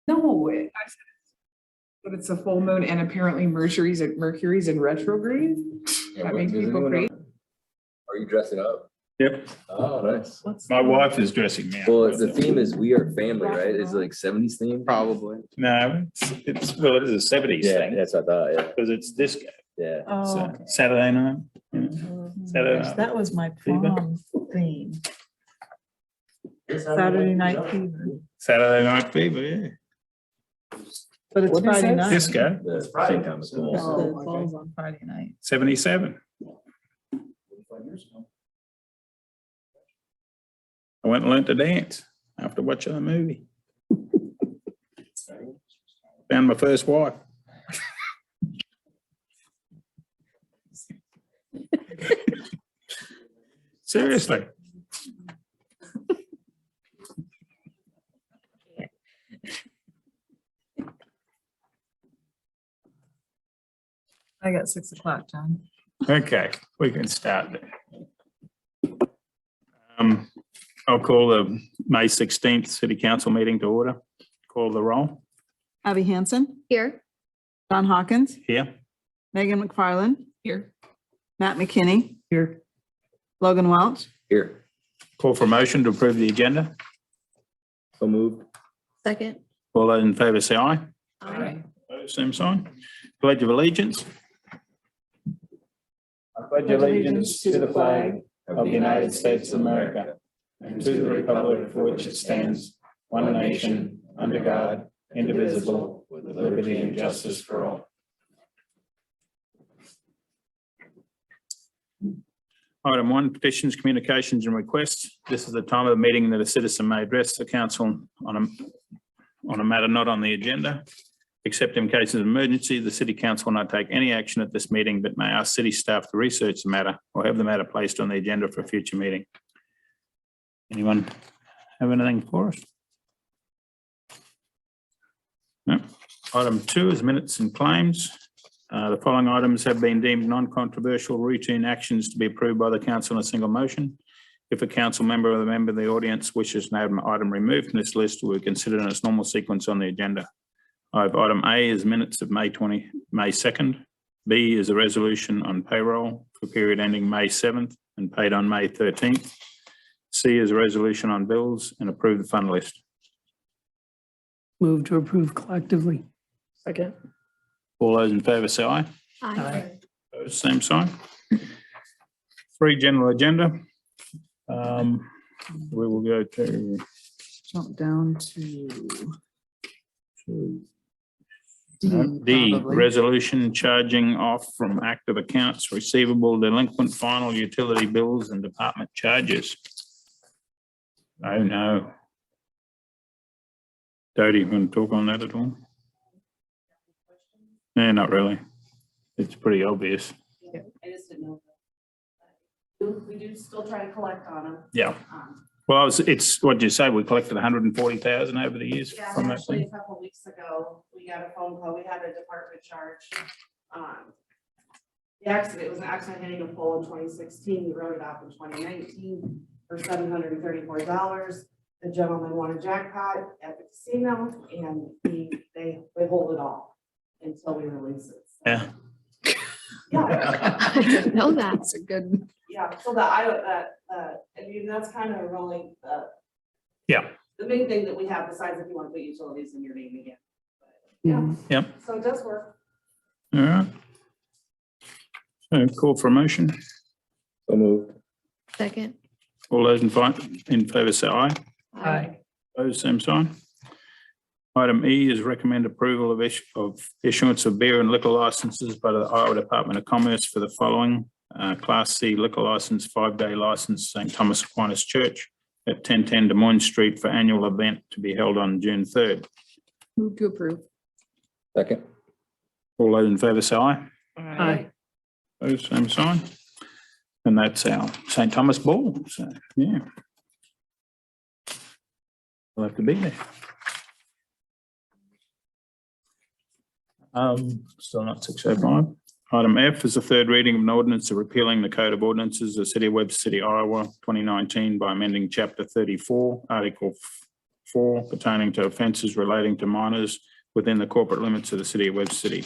No, but it's a full moon and apparently Mercury's in retrograde. That makes people crazy. Are you dressing up? Yep. Oh, nice. My wife is dressing me up. Well, the theme is we are family, right? It's like 70s theme. Probably. No, it's well, it is a 70s Yeah, thing. that's what I thought. Yeah. Because it's disco. Yeah. So Oh, Saturday night. You know, Saturday night. that was my Fever. prom theme. Saturday Night Fever, Saturday Night Fever, yeah. but it's What is Friday that? night. Disco, The same time as Yes, cool. it falls on Friday night. 77. I went and learned to dance after watching the movie. Found my first wife. Seriously. I got 6 o'clock, John. Okay, we can start there. I'll call the May 16th City Council meeting to order. Call the roll. Abby Hansen, Here. Don Hawkins, Here. Megan McFarland, Here. Matt McKinney, Here. Logan Welch, Here. Call for motion to approve the agenda. So moved. Second. All those in favor say aye. Aye. Opposed, same sign. Pledge of allegiance. I pledge allegiance to the flag of the United States of America and to the republic for which it stands, one nation, under God, indivisible, with liberty and justice for all. Item 1, petitions, communications and requests. This is the time of the meeting that a citizen may address the council on a matter not on the agenda. Except in cases of emergency, the city council will not take any action at this meeting, but may ask city staff to research the matter or have the matter placed on the agenda for a future meeting. Anyone have anything for us? No. Item 2 is minutes and claims. The following items have been deemed non-controversial routine actions to be approved by the council in a single motion. If a council member or the member of the audience wishes to have an item removed from this list, we will consider it in its normal sequence on the agenda. I have item A is minutes of May 2nd. B is a resolution on payroll for period ending May 7th and paid on May 13th. C is a resolution on bills and approve the fund list. Move to approve collectively. Second. All those in favour say aye. Aye. Opposed, same sign. 3, general agenda. We will go to jump down to D, probably. resolution charging off from active accounts receivable delinquent final utility bills and department charges. Oh, no. Dodie, you want to talk on that at all? No, not really. It's pretty obvious. I just didn't know. We do still try to collect on them. Yeah. Well, it's what'd you say? We collected 140,000 over the years Yeah, from that actually, thing. a couple of weeks ago, we got a phone call. We had a department charge. The accident, it was an accident hitting a pole in 2016. We wrote it off in 2019 for $734. The gentleman won a jackpot at the casino, and they hold it all until we release it. So, Yeah. Yeah. I didn't know that. That's a good. Yeah, so I mean, that's kind of really Yeah. the main thing that we have, besides if you want to put utilities in your name again. But, yeah, Yep. so it does work. All right. So call for a motion. So moved. Second. All those in favour say aye. Aye. Opposed, same sign. Item E is recommend approval of issuance of beer and liquor licenses by the Iowa Department of Commerce for the following. Class C liquor license, 5-day license, St. Thomas Aquinas Church at 1010 Des Moines Street for annual event to be held on June 3rd. Move to approve. Second. All those in favour say aye. Aye. Opposed, same sign. And that's our St. Thomas Ball. So, yeah. We'll have to be there. Still not 6:05. Item F is the third reading of an ordinance repealing the Code of Ordinances of the City of Webster City, Iowa, 2019 by amending Chapter 34, Article 4 pertaining to offences relating to minors within the corporate limits of the city of Webster City.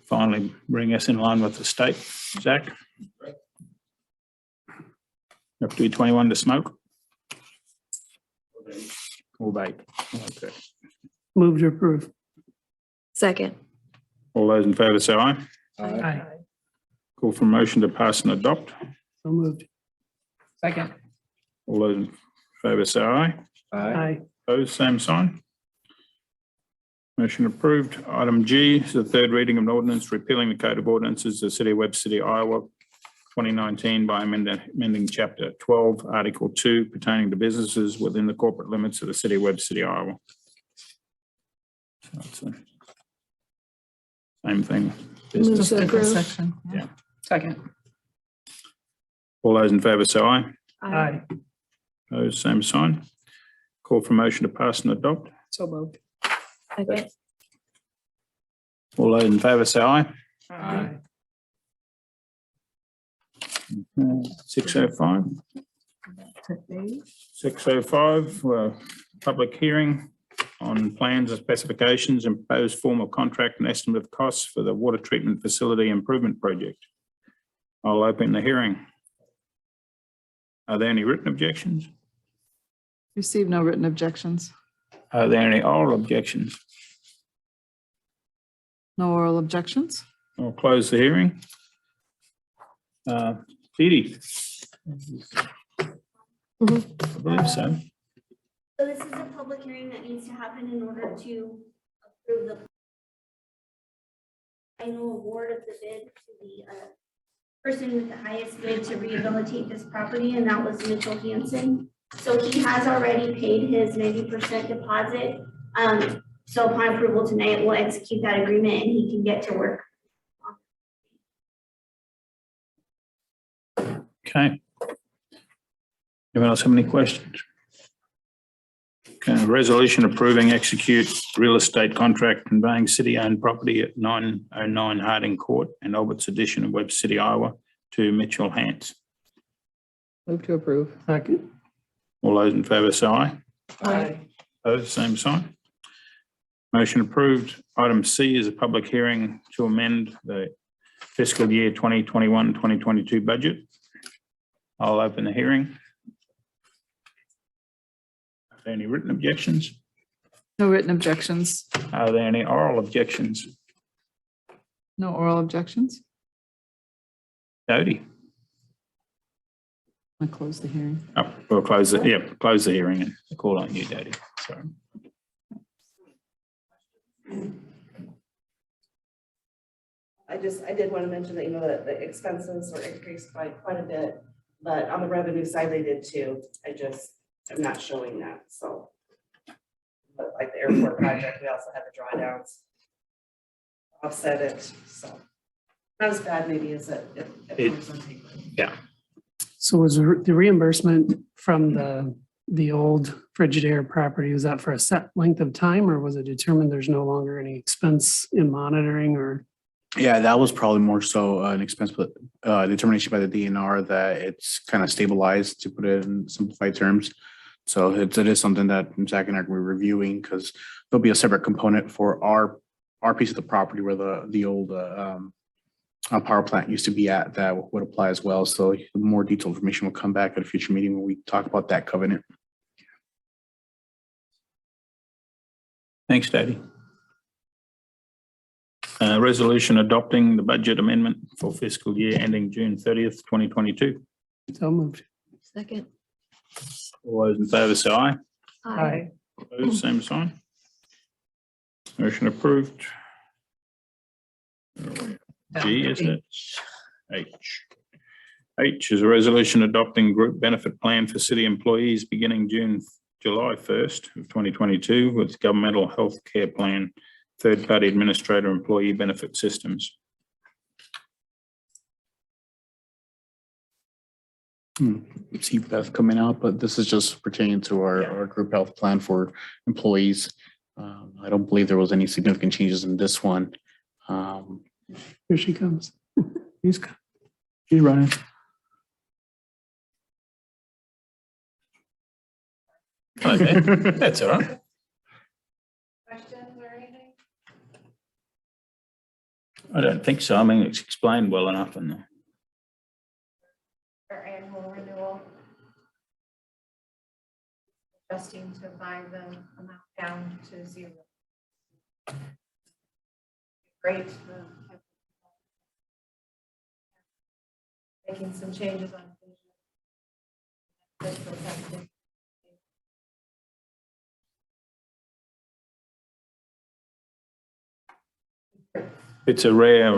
Finally, bring us in line with the state. Zach? Have to be 21 to smoke? Or vape? Okay. Move to approve. Second. All those in favour say aye. Aye. Call for a motion to pass and adopt. So moved. Second. All those in favour say aye. Aye. Opposed, same sign. Motion approved. Item G is the third reading of an ordinance repealing the Code of Ordinances of the City of Webster City, Iowa, 2019 by amending Chapter 12, Article 2 pertaining to businesses within the corporate limits of the City of Webster City, Iowa. So it's the same thing. Move Just to different approve. section. Yeah. Second. All those in favour say aye. Aye. Opposed, same sign. Call for motion to pass and adopt. So moved. Second. All those in favour say aye. Aye. 6:05. 6:05, public hearing on plans and specifications and proposed form of contract and estimate of costs for the water treatment facility improvement project. I'll open the hearing. Are there any written objections? Receive no written objections. Are there any oral objections? No oral objections. I'll close the hearing. Dee Dee? I believe so. So this is a public hearing that needs to happen in order to approve the final award of the bid to the person with the highest bid to rehabilitate this property, and that was Mitchell Hansen. So he has already paid his 90% deposit. So upon approval tonight, we'll execute that agreement and he can get to work. Okay. Anyone else have any questions? Okay, resolution approving execute real estate contract conveying city-owned property at 909 Harding Court and Albert's Edition of Webster City, Iowa to Mitchell Hance. Move to approve. Second. All those in favour say aye. Aye. Opposed, same sign. Motion approved. Item C is a public hearing to amend the fiscal year 2021-2022 budget. I'll open the hearing. Are there any written objections? No written objections. Are there any oral objections? No oral objections. Jody? I close the hearing. Oh, we'll close it. Yeah, close the hearing and call on you, Jody. Sorry. I did want to mention that, that the expenses were increased by quite a bit, but on the revenue side, they did too. I'm not showing that, so. But like the airport project, we also had the drawdowns. Offset it, so. Not as bad maybe as it comes on paper. Yeah. So was the reimbursement from the old Frigidaire property, was that for a set length of time, or was it determined there's no longer any expense in monitoring, or? Yeah, that was probably more so an expense, but determination by the DNR that it's kind of stabilized, to put it in simplified terms. So it is something that Zach and I are reviewing, because there'll be a separate component for our piece of the property where the old power plant used to be at, that would apply as well. So more detailed information will come back at a future meeting when we talk about that covenant. Thanks, Daddy. Resolution adopting the budget amendment for fiscal year ending June 30th, 2022. So moved. Second. All those in favour say aye. Aye. Opposed, same sign. Motion approved. G, is it? H. H is a resolution adopting group benefit plan for city employees beginning July 1st of 2022 with governmental health care plan, third-party administrator employee benefit systems. See Beth coming out, but this is just pertaining to our group health plan for employees. I don't believe there was any significant changes in this one. Here she comes. She's running. Okay, that's all right. Questions or anything? I don't think so. I mean, it's explained well enough in there. Our annual renewal. Adjusting to buy the amount down to 0. Great. Making some changes on. It's a rare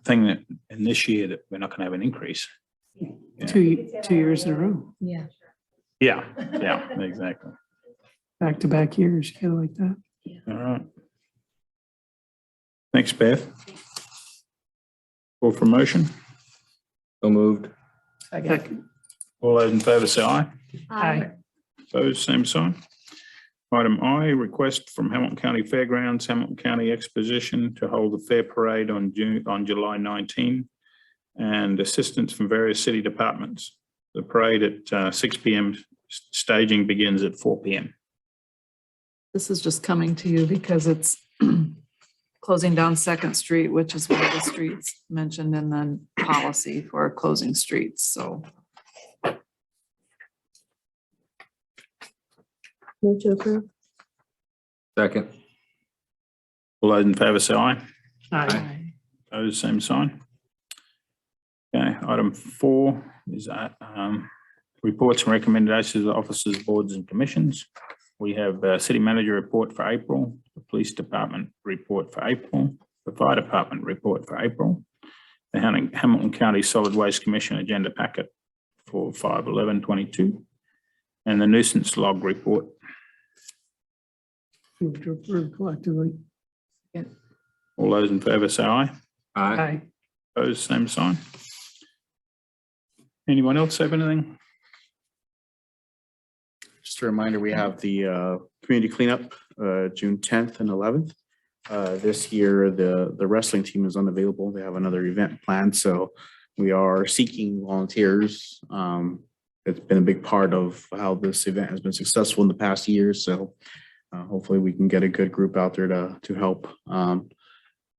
thing that in this year that we're not going to have an increase. Yeah. 2 years in a row, Yeah. Yeah, exactly. back-to-back years, kind of like that. All right. Thanks, Beth. Call for motion. So moved. Second. All those in favour say aye. Aye. Opposed, same sign. Item I, request from Hamilton County Fairgrounds, Hamilton County Exposition to hold the fair parade on July 19, and assistance from various city departments. The parade at 6 p.m. Staging begins at 4 p.m. This is just coming to you because it's closing down Second Street, which is one of the streets mentioned in the policy for closing streets, so. Move to approve. Second. All those in favour say aye. Aye. Opposed, same sign. Okay, item 4 is reports and recommendations of officers, boards and commissions. We have city manager report for April, the police department report for April, the fire department report for April, the Hamilton County Solid Waste Commission agenda packet for 5/11/22, and the nuisance log report. Move to approve collectively. All those in favour say aye. Aye. Opposed, same sign. Anyone else have anything? Just a reminder, we have the community cleanup, June 10th and 11th. This year, the wrestling team is unavailable. They have another event planned, so we are seeking volunteers. It's been a big part of how this event has been successful in the past years, so hopefully we can get a good group out there to help.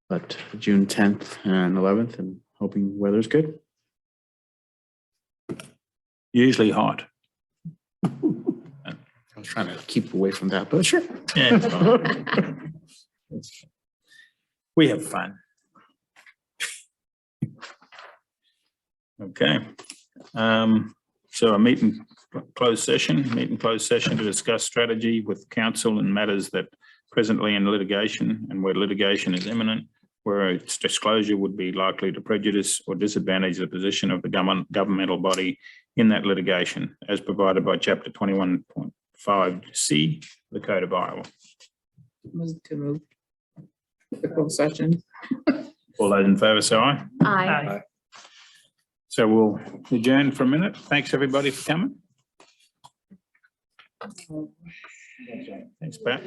But June 10th and 11th, and hoping weather's good. Usually hot. I was trying to keep away from that, but sure. Yeah, it's fine. We have fun. Okay. So a meeting closed session to discuss strategy with council and matters that presently in litigation and where litigation is imminent, where its disclosure would be likely to prejudice or disadvantage the position of the governmental body in that litigation, as provided by Chapter 21.5C, the Code of Iowa. Move to move. The closed session. All those in favour say aye. Aye. So we'll adjourn for a minute. Thanks, everybody, for coming. Thanks, Pat.